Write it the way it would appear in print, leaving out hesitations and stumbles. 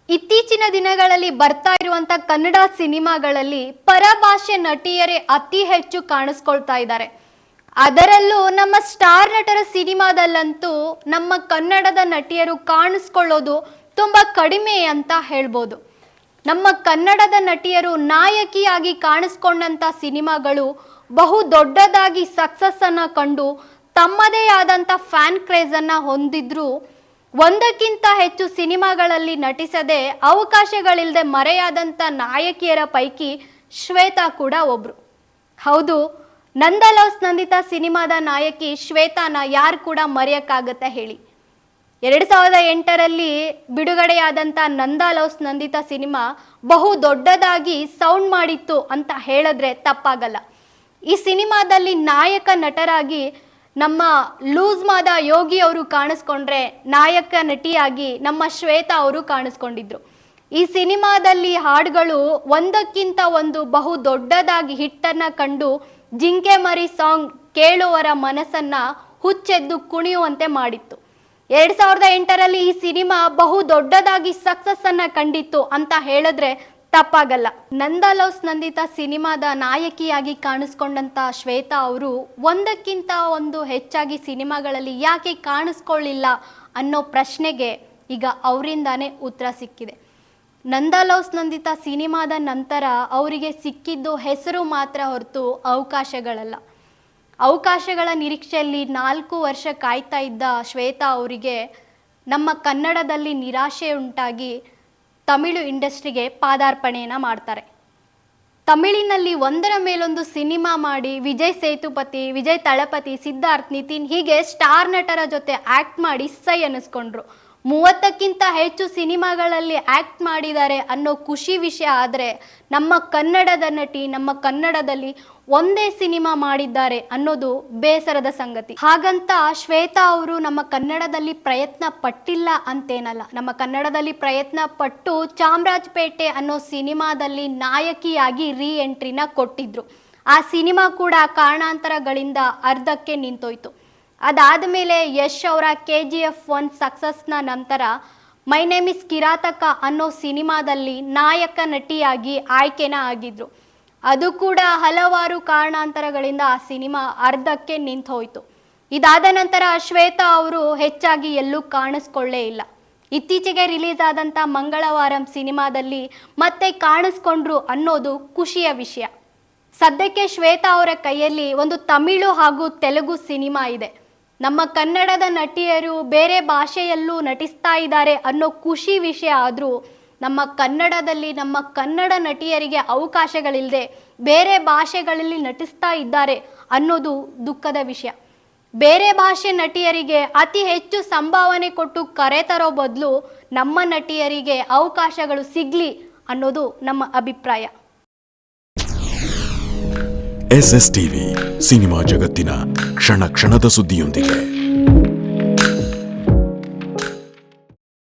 ಇತ್ತೀಚಿನ ದಿನಗಳಲ್ಲಿ ಬರ್ತಾ ಇರುವಂತ ಕನ್ನಡ ಸಿನಿಮಾಗಳಲ್ಲಿ ಪರಭಾಷೆ ನಟಿಯರೇ ಅತಿ ಹೆಚ್ಚು ಕಾಣಿಸ್ಕೊಳ್ತಾ ಇದ್ದಾರೆ. ಅದರಲ್ಲೂ ನಮ್ಮ ಸ್ಟಾರ್ ನಟರ ಸಿನಿಮಾದಲ್ಲಂತೂ ನಮ್ಮ ಕನ್ನಡದ ನಟಿಯರು ಕಾಣಿಸ್ಕೊಳ್ಳೋದು ತುಂಬಾ ಕಡಿಮೆ ಅಂತ ಹೇಳ್ಬೋದು. ನಮ್ಮ ಕನ್ನಡದ ನಟಿಯರು ನಾಯಕಿಯಾಗಿ ಕಾಣಿಸ್ಕೊಂಡಂತ ಸಿನಿಮಾಗಳು ಬಹು ದೊಡ್ಡದಾಗಿ ಸಕ್ಸಸ್ ಅನ್ನ ಕಂಡು ತಮ್ಮದೇ ಆದಂತ ಫ್ಯಾನ್ ಕ್ರೇಜ್ ಅನ್ನ ಹೊಂದಿದ್ರು. ಒಂದಕ್ಕಿಂತ ಹೆಚ್ಚು ಸಿನಿಮಾಗಳಲ್ಲಿ ನಟಿಸದೆ ಅವಕಾಶಗಳಿಲ್ಲದೆ ಮರೆಯಾದಂಥ ನಾಯಕಿಯರ ಪೈಕಿ ಶ್ವೇತಾ ಕೂಡ ಒಬ್ರು. ಹೌದು, ನಂದ ಲವ್ಸ್ ನಂದಿತಾ ಸಿನಿಮಾದ ನಾಯಕಿ ಶ್ವೇತಾನ ಯಾರು ಕೂಡ ಮರೆಯಕ್ಕಾಗತ್ತೆ ಹೇಳಿ. 2008ರಲ್ಲಿ ಬಿಡುಗಡೆಯಾದಂಥ ನಂದ ಲವ್ಸ್ ನಂದಿತಾ ಸಿನಿಮಾ ಬಹು ದೊಡ್ಡದಾಗಿ ಸೌಂಡ್ ಮಾಡಿತ್ತು ಅಂತ ಹೇಳಿದ್ರೆ ತಪ್ಪಾಗಲ್ಲ. ಈ ಸಿನಿಮಾದಲ್ಲಿ ನಾಯಕ ನಟರಾಗಿ ನಮ್ಮ ಲೂಸ್ ಮಾದ ಯೋಗಿ ಅವರು ಕಾಣಿಸ್ಕೊಂಡ್ರೆ, ನಾಯಕ ನಟಿಯಾಗಿ ನಮ್ಮ ಶ್ವೇತಾ ಅವರು ಕಾಣಿಸ್ಕೊಂಡಿದ್ರು. ಈ ಸಿನಿಮಾದಲ್ಲಿ ಹಾಡುಗಳು ಒಂದಕ್ಕಿಂತ ಒಂದು ಬಹು ದೊಡ್ಡದಾಗಿ ಹಿಟ್ಟನ್ನ ಕಂಡು ಜಿಂಕೆ ಮರಿ ಸಾಂಗ್ ಕೇಳುವವರ ಮನಸ್ಸನ್ನ ಹುಚ್ಚೆದ್ದು ಕುಣಿಯುವಂತೆ ಮಾಡಿತ್ತು. 2008ರಲ್ಲಿ ಈ ಸಿನಿಮಾ ಬಹು ದೊಡ್ಡದಾಗಿ ಸಕ್ಸಸ್ ಅನ್ನ ಕಂಡಿತ್ತು ಅಂತ ಹೇಳಿದ್ರೆ ತಪ್ಪಾಗಲ್ಲ. ನಂದ ಲವ್ಸ್ ನಂದಿತಾ ಸಿನಿಮಾದ ನಾಯಕಿಯಾಗಿ ಕಾಣಿಸ್ಕೊಂಡಂತ ಶ್ವೇತಾ ಅವರು ಒಂದಕ್ಕಿಂತ ಒಂದು ಹೆಚ್ಚಾಗಿ ಸಿನಿಮಾಗಳಲ್ಲಿ ಯಾಕೆ ಕಾಣಿಸ್ಕೊಳ್ಳಿಲ್ಲ ಅನ್ನೋ ಪ್ರಶ್ನೆಗೆ ಈಗ ಅವರಿಂದಾನೇ ಉತ್ತರ ಸಿಕ್ಕಿದೆ. ನಂದ ಲವ್ಸ್ ನಂದಿತಾ ಸಿನಿಮಾದ ನಂತರ ಅವರಿಗೆ ಸಿಕ್ಕಿದ್ದು ಹೆಸರು ಮಾತ್ರ ಹೊರತು ಅವಕಾಶಗಳಲ್ಲ. ಅವಕಾಶಗಳ ನಿರೀಕ್ಷೆಯಲ್ಲಿ 4 ವರ್ಷ ಕಾಯ್ತಾ ಇದ್ದ ಶ್ವೇತಾ ಅವರಿಗೆ ನಮ್ಮ ಕನ್ನಡದಲ್ಲಿ ನಿರಾಶೆ ಉಂಟಾಗಿ ತಮಿಳು ಇಂಡಸ್ಟ್ರಿಗೆ ಪಾದಾರ್ಪಣೆಯನ್ನು ಮಾಡ್ತಾರೆ. ತಮಿಳಿನಲ್ಲಿ ಒಂದರ ಮೇಲೊಂದು ಸಿನಿಮಾ ಮಾಡಿ ವಿಜಯ್ ಸೇತುಪತಿ, ವಿಜಯ್ ತಳಪತಿ, ಸಿದ್ಧಾರ್ಥ್, ನಿತಿನ್ ಹೀಗೆ ಸ್ಟಾರ್ ನಟರ ಜೊತೆ ಆ್ಯಕ್ಟ್ ಮಾಡಿ ಸೈ ಅನ್ನಿಸ್ಕೊಂಡ್ರು. 30ಕ್ಕಿಂತ ಹೆಚ್ಚು ಸಿನಿಮಾಗಳಲ್ಲಿ ಆ್ಯಕ್ಟ್ ಮಾಡಿದ್ದಾರೆ ಅನ್ನೋ ಖುಷಿ ವಿಷಯ. ಆದರೆ ನಮ್ಮ ಕನ್ನಡದ ನಟಿ ನಮ್ಮ ಕನ್ನಡದಲ್ಲಿ ಒಂದೇ ಸಿನಿಮಾ ಮಾಡಿದ್ದಾರೆ ಅನ್ನೋದು ಬೇಸರದ ಸಂಗತಿ. ಹಾಗಂತ ಶ್ವೇತಾ ಅವರು ನಮ್ಮ ಕನ್ನಡದಲ್ಲಿ ಪ್ರಯತ್ನ ಪಟ್ಟಿಲ್ಲ ಅಂತೇನಲ್ಲ. ನಮ್ಮ ಕನ್ನಡದಲ್ಲಿ ಪ್ರಯತ್ನ ಪಟ್ಟು ಚಾಮರಾಜಪೇಟೆ ಅನ್ನೋ ಸಿನಿಮಾದಲ್ಲಿ ನಾಯಕಿಯಾಗಿ ರೀ ಎಂಟ್ರಿನ ಕೊಟ್ಟಿದ್ರು. ಆ ಸಿನಿಮಾ ಕೂಡ ಕಾರಣಾಂತರಗಳಿಂದ ಅರ್ಧಕ್ಕೆ ನಿಂತೋಯ್ತು. ಅದಾದ ಮೇಲೆ ಯಶ್ ಅವರ KGF 1 ಸಕ್ಸಸ್ನ ನಂತರ ಮೈ ನೇಮ್ ಇಸ್ ಕಿರಾತಕ ಅನ್ನೋ ಸಿನಿಮಾದಲ್ಲಿ ನಾಯಕ ನಟಿಯಾಗಿ ಆಯ್ಕೆನ ಆಗಿದ್ರು. ಅದು ಕೂಡ ಹಲವಾರು ಕಾರಣಾಂತರಗಳಿಂದ ಆ ಸಿನಿಮಾ ಅರ್ಧಕ್ಕೆ ನಿಂತು ಹೋಯಿತು. ಇದಾದ ನಂತರ ಶ್ವೇತಾ ಅವರು ಹೆಚ್ಚಾಗಿ ಎಲ್ಲೂ ಕಾಣಿಸ್ಕೊಳ್ಳೇ ಇಲ್ಲ. ಇತ್ತೀಚೆಗೆ ರಿಲೀಸ್ ಆದಂಥ ಮಂಗಳವಾರಂ ಸಿನಿಮಾದಲ್ಲಿ ಮತ್ತೆ ಕಾಣಿಸ್ಕೊಂಡ್ರು ಅನ್ನೋದು ಖುಷಿಯ ವಿಷಯ. ಸದ್ಯಕ್ಕೆ ಶ್ವೇತಾ ಅವರ ಕೈಯಲ್ಲಿ ಒಂದು ತಮಿಳು ಹಾಗೂ ತೆಲುಗು ಸಿನಿಮಾ ಇದೆ. ನಮ್ಮ ಕನ್ನಡದ ನಟಿಯರು ಬೇರೆ ಭಾಷೆಯಲ್ಲೂ ನಟಿಸ್ತಾ ಇದ್ದಾರೆ ಅನ್ನೋ ಖುಷಿ ವಿಷಯ. ಆದರೂ ನಮ್ಮ ಕನ್ನಡದಲ್ಲಿ ನಮ್ಮ ಕನ್ನಡ ನಟಿಯರಿಗೆ ಅವಕಾಶಗಳಿಲ್ಲದೆ ಬೇರೆ ಭಾಷೆಗಳಲ್ಲಿ ನಟಿಸ್ತಾ ಇದ್ದಾರೆ ಅನ್ನೋದು ದುಃಖದ ವಿಷಯ. ಬೇರೆ ಭಾಷೆ ನಟಿಯರಿಗೆ ಅತಿ ಹೆಚ್ಚು ಸಂಭಾವನೆ ಕೊಟ್ಟು ಕರೆತರೋ ಬದಲು ನಮ್ಮ ನಟಿಯರಿಗೆ ಅವಕಾಶಗಳು ಸಿಗ್ಲಿ ಅನ್ನೋದು ನಮ್ಮ ಅಭಿಪ್ರಾಯ. SSTV ಸಿನಿಮಾ ಜಗತ್ತಿನ ಕ್ಷಣ ಕ್ಷಣದ ಸುದ್ದಿಯೊಂದಿಗೆ.